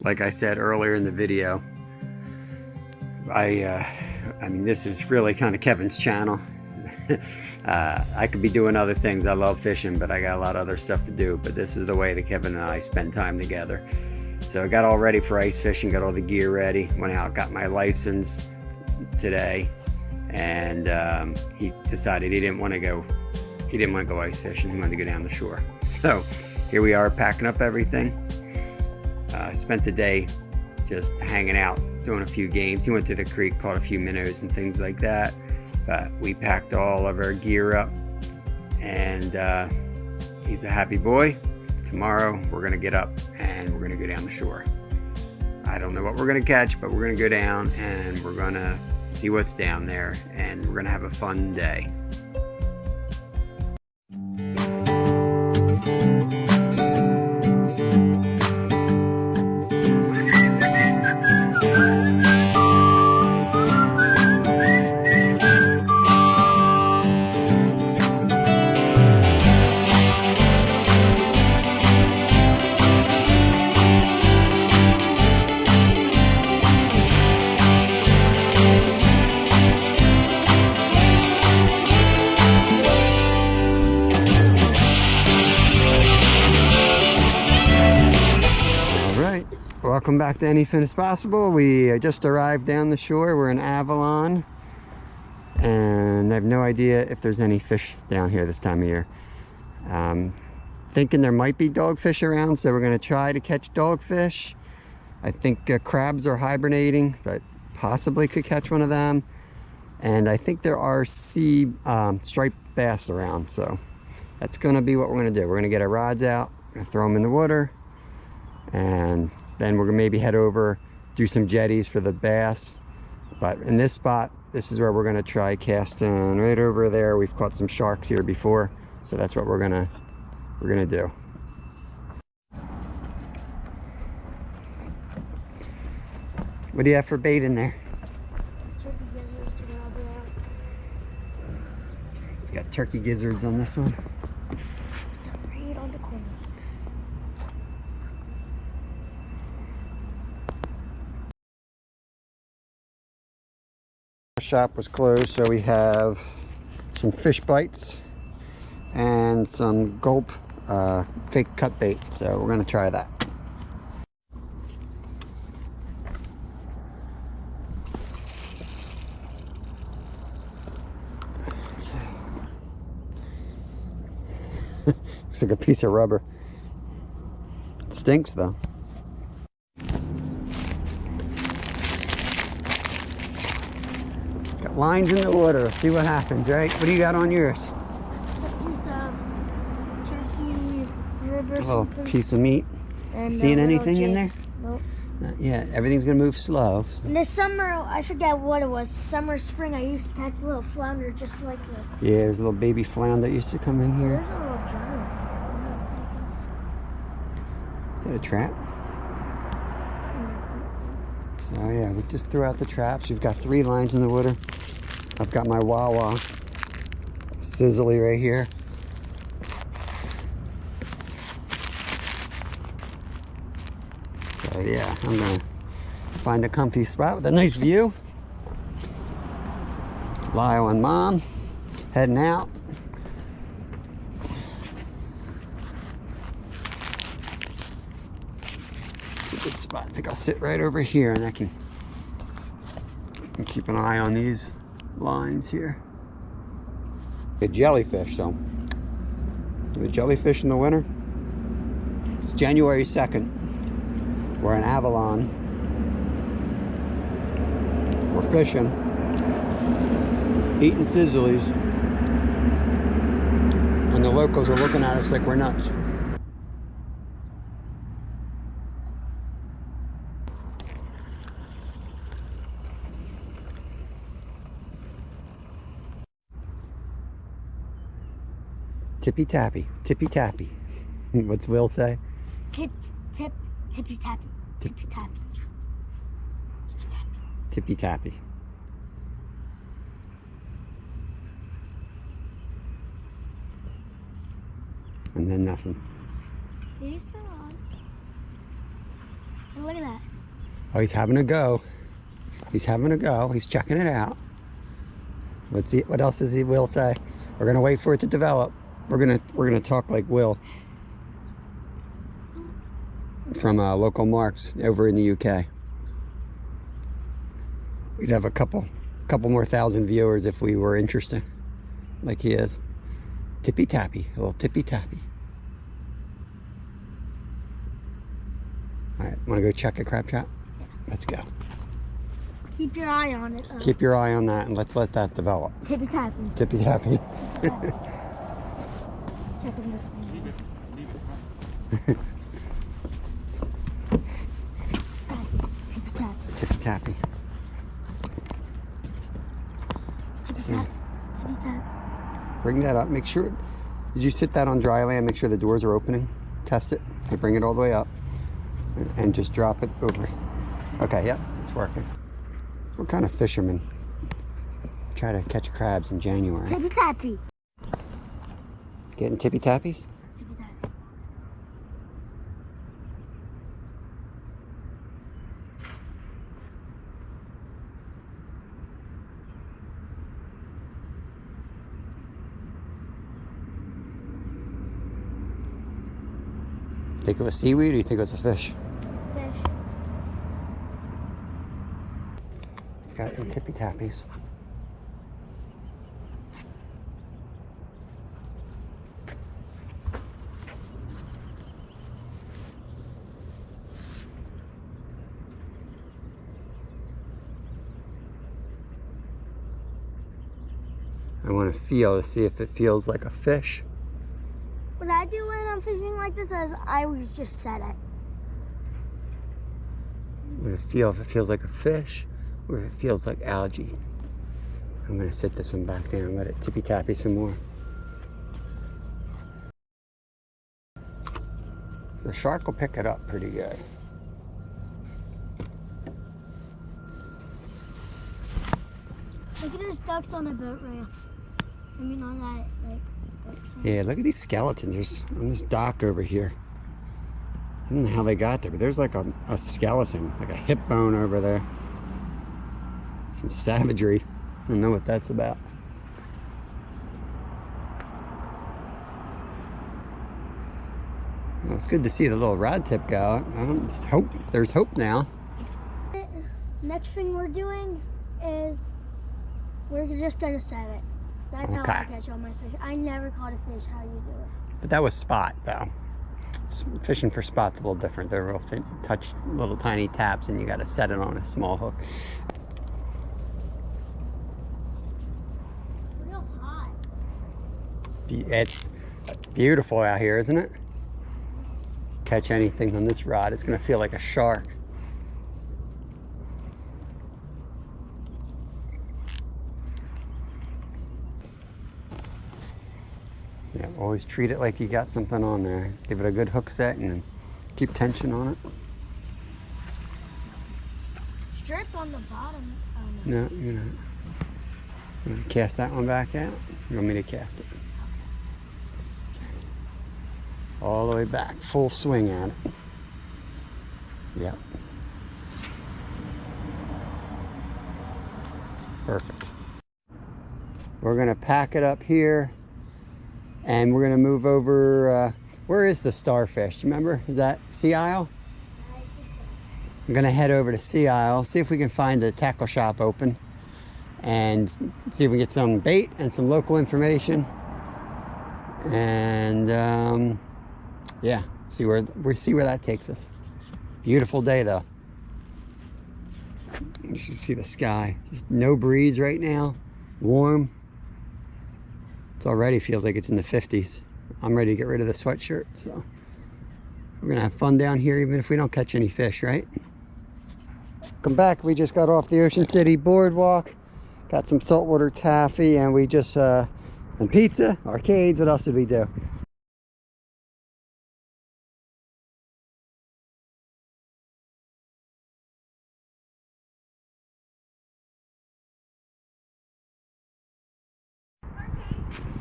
Like I said earlier in the video, I mean, this is really kind of Kevin's channel. I could be doing other things. I love fishing, but I got a lot of other stuff to do. But this is the way that Kevin and I spend time together. So I got all ready for ice fishing, got all the gear ready, went out, got my license today, and he decided he didn't want to go ice fishing. He wanted to go down the shore. So here we are packing up everything. Spent the day just hanging out, doing a few games. He went to the creek, caught a few minnows and things like that. But we packed all of our gear up, and he's a happy boy. Tomorrow we're gonna get up and we're gonna go down the shore. I don't know what we're gonna catch, but we're gonna go down and we're gonna see what's down there, and we're gonna have a fun day. Welcome back to Anything is Possible. We just arrived down the shore. We're in Avalon, and I have no idea if there's any fish down here this time of year. Thinking there might be dogfish around, so we're going to try to catch dogfish. I think crabs are hibernating, but possibly could catch one of them. And I think there are sea striped bass around, so that's going to be what we're going to do. We're going to get our rods out, we're going to throw them in the water, and then we're gonna maybe head over, do some jetties for the bass. But in this spot, this is where we're gonna try casting. Right over there, we've caught some sharks here before, so that's what we're gonna do. What do you have for bait in there? It's got turkey gizzards on this one. Right on the corner. Shop was closed, so we have some fish bites and some gulp fake cut bait, so we're going to try that. Looks like a piece of rubber. It stinks though. Lines in the water. See what happens, right? What do you got on yours? A piece of turkey rib or A little something. piece of meat. And Seeing a little anything in jig. there? Nope. Yeah, everything's gonna move slow. So. In the summer, I forget what it was. Summer, spring, I used to catch a little flounder just like this. Yeah, there's a little baby flounder that used to come in here. There's a little giant. Is that a trap? So yeah, we just threw out the traps. We've got 3 lines in the water. I've got my Wawa Sizzly right here. So yeah, I'm gonna find a comfy spot with a nice view. Lyle and Mom heading out. Good spot. I think I'll sit right over here, and I can keep an eye on these lines here. A jellyfish, so the jellyfish in the winter. It's January 2nd. We're in Avalon. We're fishing, eating sizzlies, and the locals are looking at us like we're nuts. Tippy tappy, tippy tappy. What's Will say? Tippy tappy. Tippy tappy. Tippy tappy. Tippy tappy. And then nothing. He's still on. Hey, look at that. Oh, he's having a go. He's having a go. He's checking it out. Let's see what else does Will say. We're gonna wait for it to develop. We're gonna talk like Will from Local Marks over in the UK. We'd have a couple more thousand viewers if we were interesting, like he is. Tippy tappy, a little tippy tappy. All right, want to go check a crab trap? Yeah. Let's go. Keep your eye on it. Keep your eye on that, and let's let that develop. Tippy tappy. Tippy tappy. Checking this one. Leave it. Tippy tappy. Tippy tappy. Tippy tap. Tippy tap. Bring that up. Make sure. Did you sit that on dry land? Make sure the doors are opening. Test it. Okay, bring it all the way up, and just drop it over. Okay, yep, it's working. What kind of fishermen try to catch crabs in January? Tippy tappy. Getting tippy tappies? Tippy tappy. Think it was seaweed or you think it was a fish? Fish. Got some tippy tappies. I want to feel to see if it feels like a fish. What I do when I'm fishing like this is I always just set it. I want to feel if it feels like a fish or if it feels like algae. I'm going to sit this one back down and let it tippy tappy some more. The shark will pick it up pretty good. Look at those ducks on the boat ramp. I mean on that boat thing. Yeah, look at these skeletons. There's on this dock over here. I don't know how they got there, but there's like a skeleton, like a hip bone over there. Some savagery. I don't know what that's about. Well, it's good to see the little rod tip go. There's hope now. Next thing we're doing is we're just gonna set it. That's how I Okay. catch all my fish. I never caught a fish how you do it. But that was spot though. Fishing for spot's a little different. They're real thin, touch little tiny taps, and you got to set it on a small hook. Real hot. It's beautiful out here, isn't it? Catch anything on this rod, it's going to feel like a shark. Yeah, always treat it like you got something on there. Give it a good hook set and then keep tension on it. Strip on the bottom. No, you're not. You want to cast that one back out? You want me to cast it? All the way back, full swing at it. Yep. Perfect. We're gonna pack it up here and we're gonna move over, where is the starfish? Do you remember? Is that Sea Isle? I'm gonna head over to Sea Isle, see if we can find a tackle shop open and see if we get some bait and some local information. And yeah, see where that takes us. Beautiful day though. You should see the sky. Just no breeze right now. Warm. It already feels like it's in the 50s. I'm ready to get rid of the sweatshirt, so we're gonna have fun down here even if we don't catch any fish, right? Come back, we just got off the Ocean City boardwalk. Got some saltwater taffy and we just and pizza, arcades. What else did we do?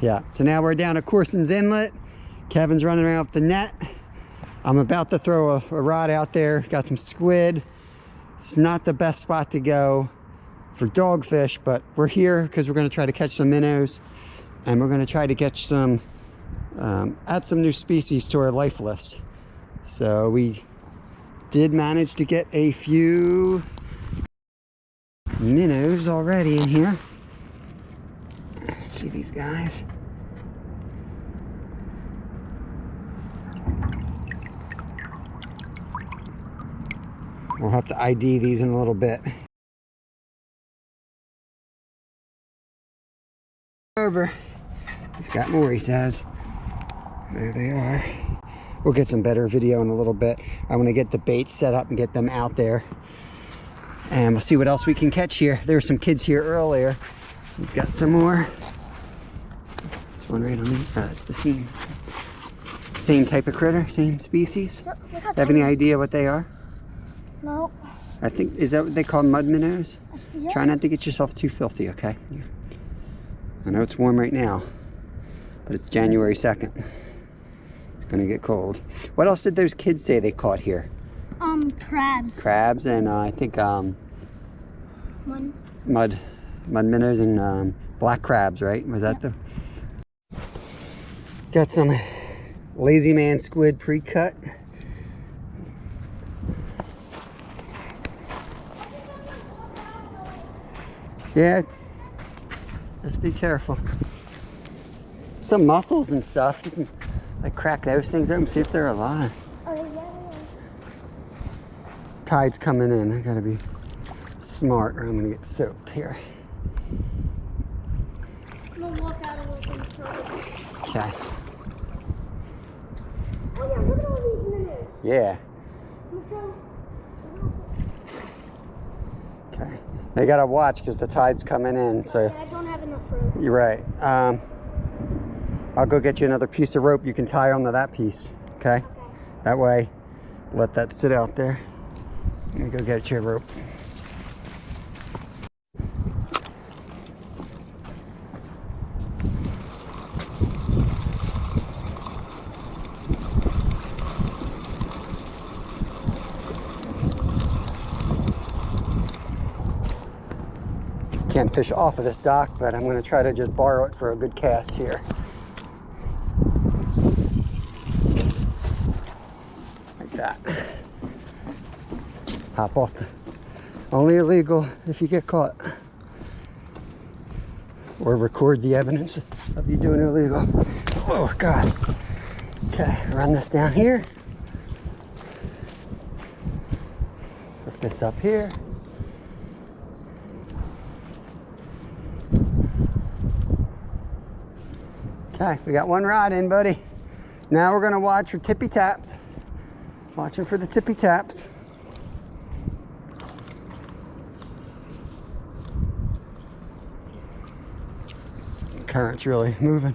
Yeah, so now we're down at Corson's Inlet. Kevin's running around with the net. I'm about to throw a rod out there. Got some squid. It's not the best spot to go for dogfish, but we're here because we're going to try to catch some minnows, and we're going to try to catch some, add some new species to our life list. So we did manage to get a few minnows already in here. See these guys? We'll have to ID these in a little bit. Over. He's got more, he says. There they are. We'll get some better video in a little bit. I want to get the bait set up and get them out there. And we'll see what else we can catch here. There were some kids here earlier. He's got some more. There's one right on me. It's the same type of critter, same species. Yep, Have any idea what they are? No. I think, is that what they call mud minnows? Yep. Try not to get yourself too filthy, okay? I know it's warm right now, but it's January 2nd. It's gonna get cold. What else did those kids say they caught here? Crabs. Crabs and I think mud minnows and black crabs, right? Was that the? Got some lazy man squid pre-cut. Yeah, just be careful. Some mussels and stuff. You can like crack those things open, see if they're alive. Oh, yeah. Tide's coming in. I gotta be smart or I'm gonna get soaked here. I'm gonna walk out a little bit further. Okay. Oh yeah, look at all these minnows. Yeah. Okay. They gotta watch because the tide's coming in. So I don't have enough room. you're right. I'll go get you another piece of rope you can tie onto that piece. Okay. That way, let that sit out there. Let me go get you a rope. Can't fish off of this dock, but I'm going to try to just borrow it for a good cast here. Like that. Hop off. Only illegal if you get caught. Or record the evidence of you doing illegal. Oh, God. Okay, run this down here. Hook this up here. Okay, we got one rod in, buddy. Now we're gonna watch for tippy taps. Watching for the tippy taps. The current's really moving.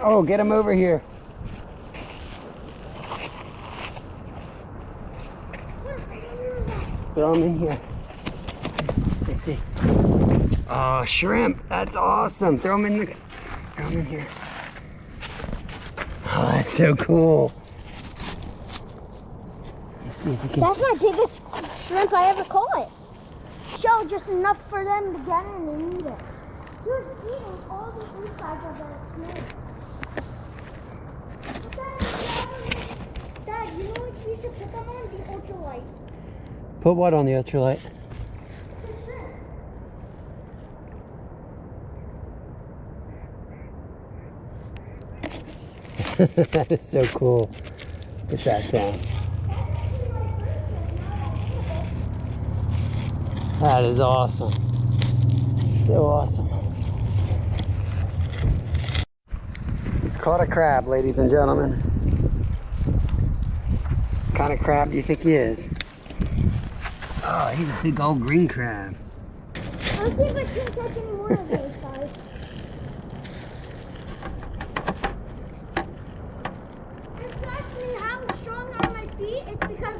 Oh, get him over here. Throw him in here. Let's see. Oh, shrimp. That's awesome. Throw him in here. Oh, that's so cool. Let's see if we can. That's my biggest shrimp I ever caught. Show just enough for them to get in and eat it. You're eating all the insides of that snake. Dad, you know what you should put them on? The ultralight. Put what on the ultralight? That is so cool. Get that down. That is awesome. So awesome. He's caught a crab, ladies and gentlemen. What kind of crab do you think he is? Oh, he's a big old green crab. I'll see if I can catch any more of those guys.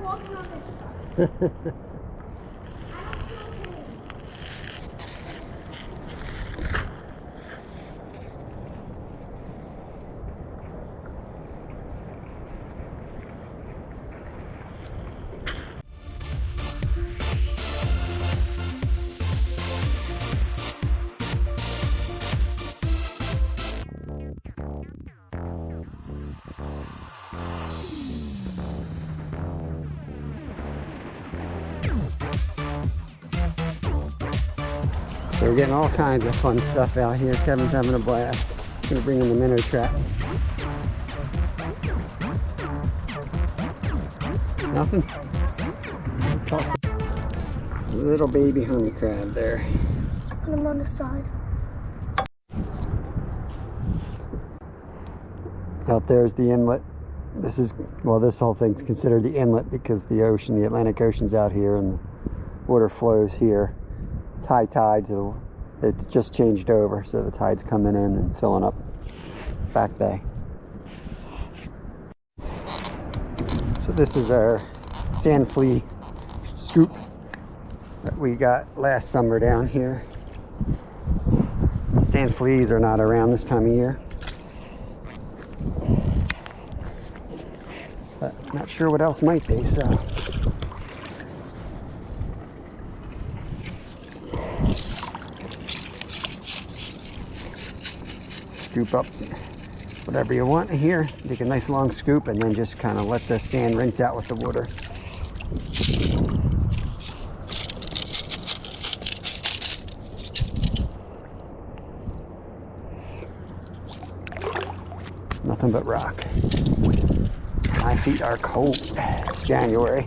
walking on this side. I don't feel pain. So we're getting all kinds of fun stuff out here. Kevin's having a blast. Gonna bring in the minnow trap. Nothing? Little baby hermit crab there. Put him on the side. Out there's the inlet. This is, well, this whole thing's considered the inlet because the ocean, the Atlantic Ocean's out here and the water flows here. It's high tide, so it's just changed over, so the tide's coming in and filling up Back Bay. So this is our sand flea scoop that we got last summer down here. Sand fleas are not around this time of year. But not sure what else might be, so. Scoop up whatever you want in here. Take a nice long scoop and then just kind of let the sand rinse out with the water. Nothing but rock. My feet are cold. It's January.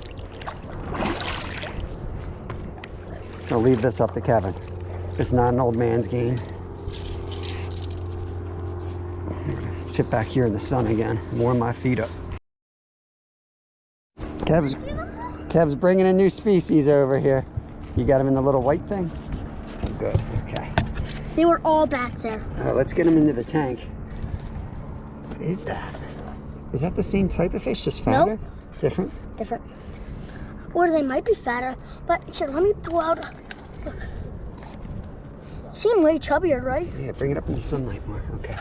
I'll leave this up to Kevin. It's not an old man's game. Sit back here in the sun again, warm my feet up. Kev's bringing a new species over here. You got him in the little white thing? Good, okay. They were all back there. Let's get him into the tank. What is that? Is that the same type of fish, just fatter? Nope. Different? Different. Or they might be fatter, but here, let me pull out. Look. Seem way chubbier, right? Yeah, bring it up in the sunlight more. Okay.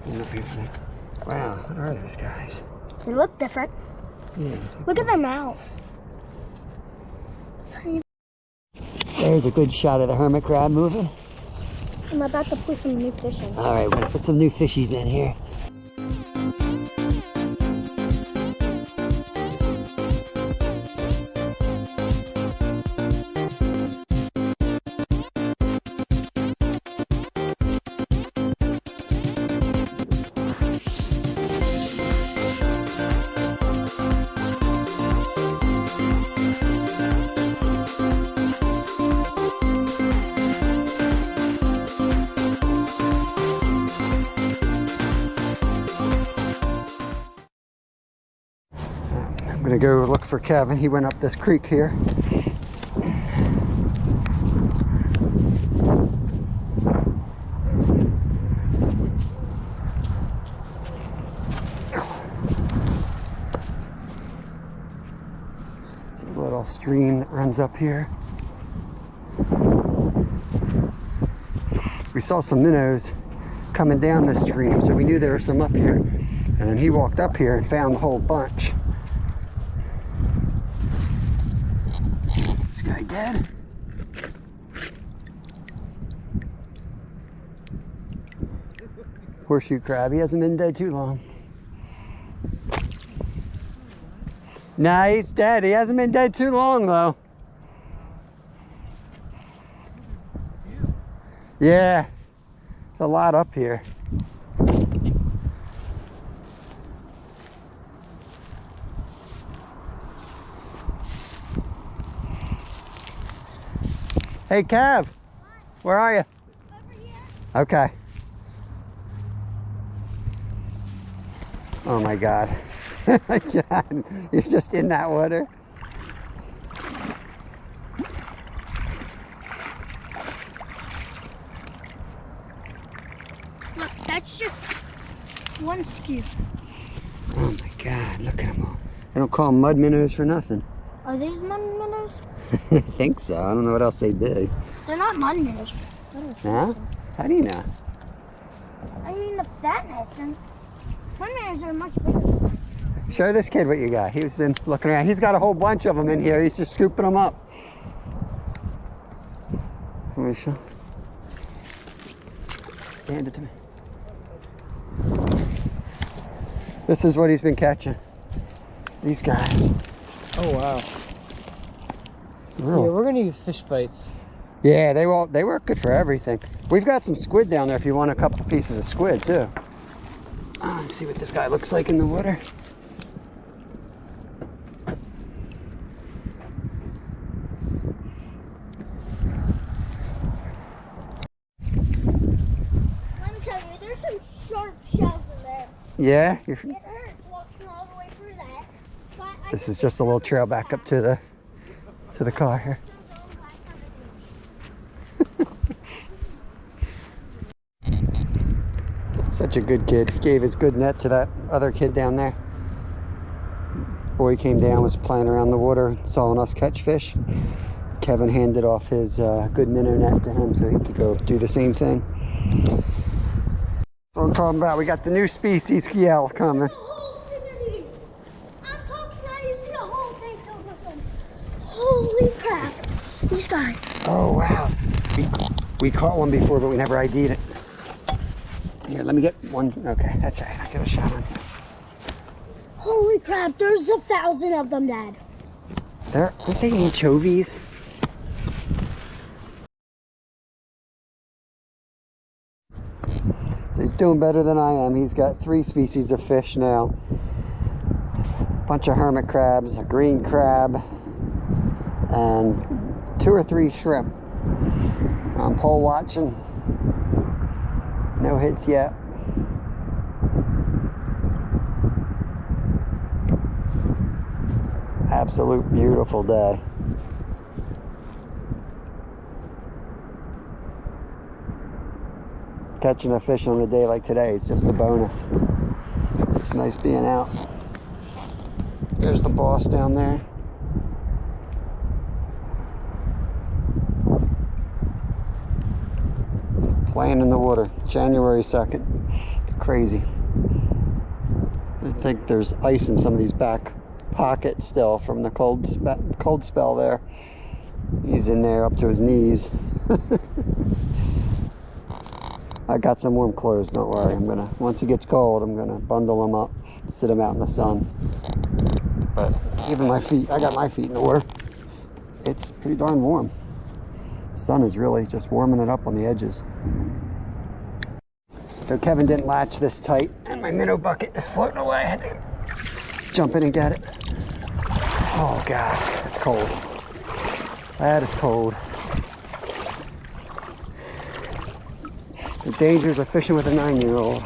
Up here. Wow, what are those guys? They look different. Yeah. Look at their mouths. There's a good shot of the hermit crab moving. I'm about to put some new fish in. All right, we're gonna put some new fishies in here. I'm gonna go look for Kevin. He went up this creek here. It's a little stream that runs up here. We saw some minnows coming down the stream, so we knew there were some up here. And then he walked up here and found the whole bunch. This guy dead? Horseshoe crab, he hasn't been dead too long. Nah, he's dead. He hasn't been dead too long though. Yeah, it's a lot up here. Hey, Kev, where are you? Over here. Okay. Oh my God. God, you're just in that water. Look, that's just one scoop. Oh my God, look at them all. don't call them mud minnows for nothing. Are these mud minnows? I think so. I don't know what else they do. They're not mud minnows. Huh? How do you know? I mean the fatness. And mud minnows are much bigger. Show this kid what you got. He's been looking around. He's got a whole bunch of them in here. He's just scooping them up. Let me show. Hand it to me. This is what he's been catching. These guys. Oh wow. Real. Yeah, we're gonna use fish bites. Yeah, they work good for everything. We've got some squid down there if you want a couple pieces of squid too. Let's see what this guy looks like in the water. Let me tell you, there's some sharp shells in there. Yeah? It hurts walking all the way through that. But This is just a little trail back up to the car here. Such a good kid. He gave his good net to that other kid down there. Boy came down, was playing around the water, saw us catch fish. Kevin handed off his good minnow net to him so he could go do the same thing. That's what I'm talking about. We got the new species yell coming. the whole thing of these. I'm talking about you see the whole thing filled with them. Holy crap. These guys. Oh wow. We caught one before, but we never ID'd it. Here, let me get one. Okay, that's right. I got a shot on here. Holy crap, there's 1,000 of them, Dad. Aren't they anchovies? So he's doing better than I am. He's got 3 species of fish now. A bunch of hermit crabs, a green crab, and 2 or 3 shrimp. I'm pole watching. No hits yet. Absolute beautiful day. Catching a fish on a day like today is just a bonus. It's just nice being out. There's the boss down there. Playing in the water, January 2nd. Crazy. I think there's ice in some of these back pockets still from the cold spell there. He's in there up to his knees. I got some warm clothes, don't worry. Once it gets cold, I'm gonna bundle them up, sit them out in the sun. But even my feet, I got my feet in the water. It's pretty darn warm. The sun is really just warming it up on the edges. So Kevin didn't latch this tight, and my minnow bucket is floating away. I had to jump in and get it. Oh God, it's cold. That is cold. The dangers of fishing with a 9-year-old.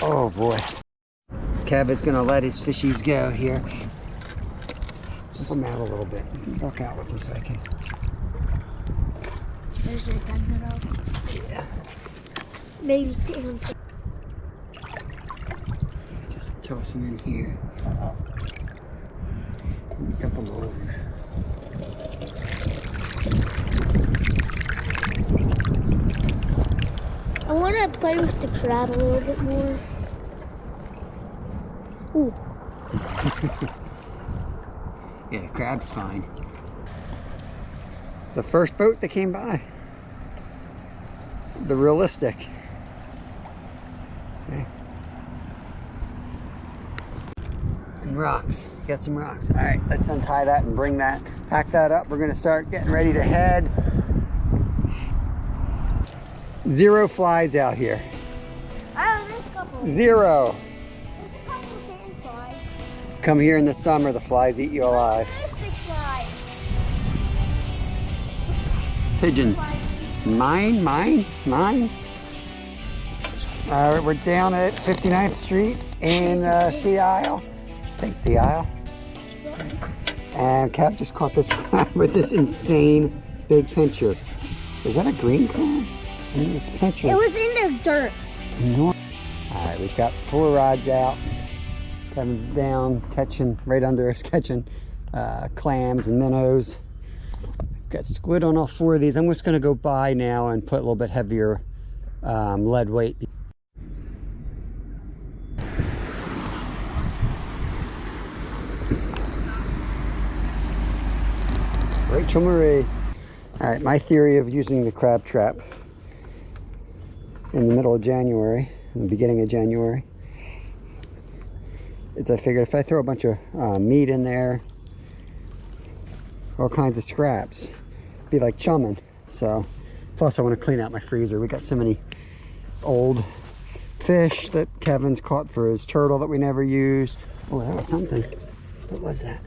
Oh boy. Kevin's gonna let his fishies go here. Just them out a little bit. Walk out with them so I can. There's a dead minnow. Yeah. Maybe see him. Just toss them in here. Dump them over. I want to play with the crab a little bit more. Ooh. Yeah, the crab's fine. The first boat that came by. The realistic. Okay. And rocks. Got some rocks. All right, let's untie that and bring that, pack that up. We're gonna start getting ready to head. 0 flies out here. Oh, there's a couple. 0. There's a couple sand flies. Come here in the summer, the flies eat you alive. There's big flies. Pigeons. Mine. All right, we're down at 59th Street in Sea Isle. I think Sea Isle. And Kev just caught this crab with this insane big pincher. Is that a green crab? I think it's a pincher. It was in the dirt. All right, we've got 4 rods out. Kevin's down catching, right under us, catching clams and minnows. Got squid on all 4 of these. I'm just going to go by now and put a little bit heavier lead weight. Rachel Marie. All right, my theory of using the crab trap in the middle of January, in the beginning of January, is I figured if I throw a bunch of meat in there, all kinds of scraps, it'd be like chumming. So, plus I want to clean out my freezer. We got so many old fish that Kevin's caught for his turtle that we never used. Oh, that was something. What was that?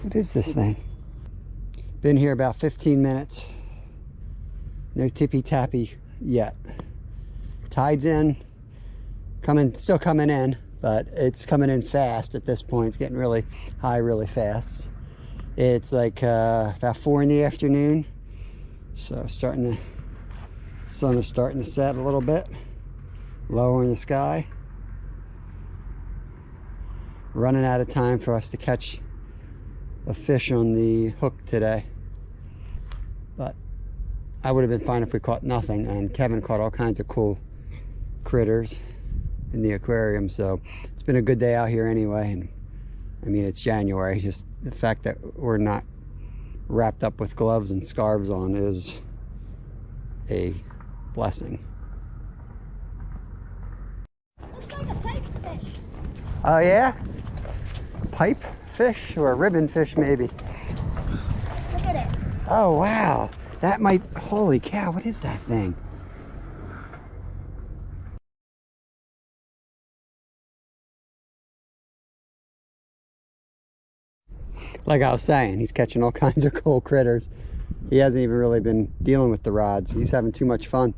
What is this thing? Been here about 15 minutes. No tippy tappy yet. Tide's in, still coming in, but it's coming in fast at this point. It's getting really high really fast. It's like about 4 in the afternoon. So sun is starting to set a little bit. Lower in the sky. Running out of time for us to catch a fish on the hook today, but I would have been fine if we caught nothing, and Kevin caught all kinds of cool critters in the aquarium. So it's been a good day out here anyway. And I mean, it's January, just the fact that we're not wrapped up with gloves and scarves on is a blessing. Looks like a pipe fish. Oh yeah? Pipe fish or a ribbon fish maybe. Look at it. Oh wow, that might, holy cow, what is that thing? Like I was saying, he's catching all kinds of cool critters. He hasn't even really been dealing with the rods. He's having too much fun.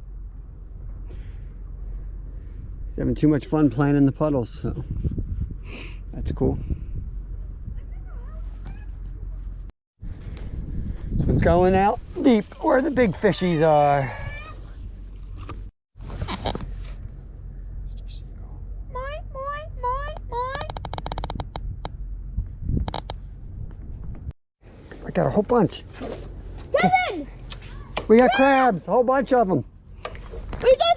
He's having too much fun playing in the puddles, so that's cool. This one's going out deep where the big fishies are. I got a whole bunch. Kevin! We got crabs, a whole bunch of them. We got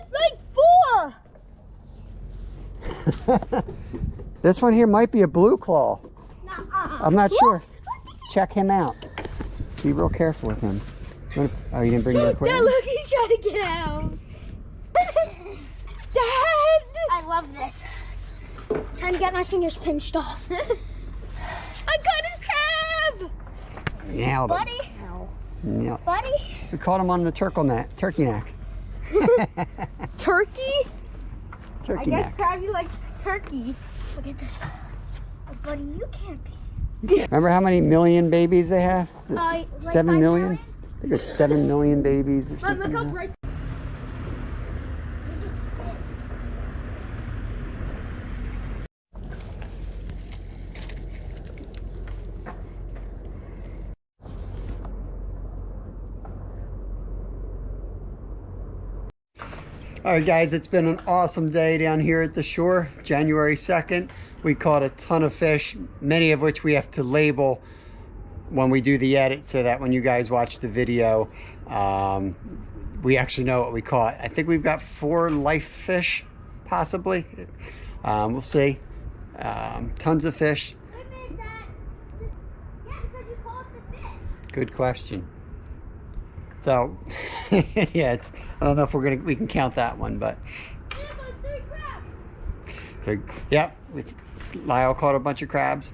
like 4! This one here might be a blue claw. Nuh-uh. I'm not sure. Check him out. Be real careful with him. Oh, you didn't bring your aquarium? Look, he's trying to get out. Dad! I love this. Trying to get my fingers pinched off. I got a crab! Nailed it. Buddy? Yeah. Buddy? We caught him on the turkey neck. Turkey? Turkey neck. crab, you like turkey. Look at this. Oh, buddy, you can't be. Remember how many million babies they have? Is it Like 7 5 million? million? I think it's 7 million babies or something. Look how like that. bright. All right, guys, it's been an awesome day down here at the shore. January 2nd, we caught a ton of fish, many of which we have to label when we do the edit so that when you guys watch the video, we actually know what we caught. I think we've got 4 life fish, possibly. We'll see. Tons of fish. Good question. So, yeah, I don't know if we can count that one, but. So, yeah, Lyle caught a bunch of crabs.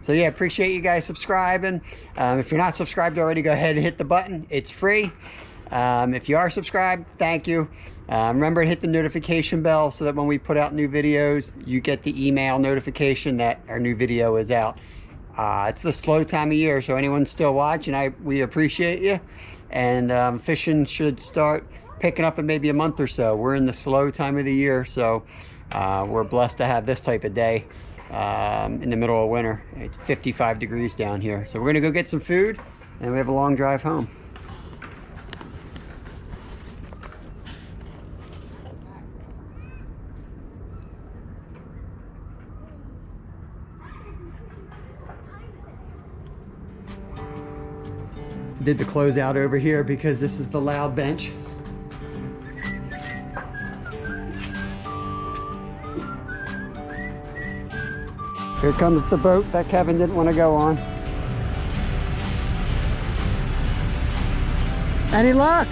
So yeah, appreciate you guys subscribing. If you're not subscribed already, go ahead and hit the button. It's free. If you are subscribed, thank you. Remember to hit the notification bell so that when we put out new videos, you get the email notification that our new video is out. It's the slow time of year, so anyone still watching, we appreciate you. And fishing should start picking up in maybe a month or so. We're in the slow time of the year, so we're blessed to have this type of day in the middle of winter. It's 55 degrees down here. So we're gonna go get some food, and we have a long drive home. did the closeout over here because this is the loud bench. Here comes the boat that Kevin didn't want to go on. Any luck?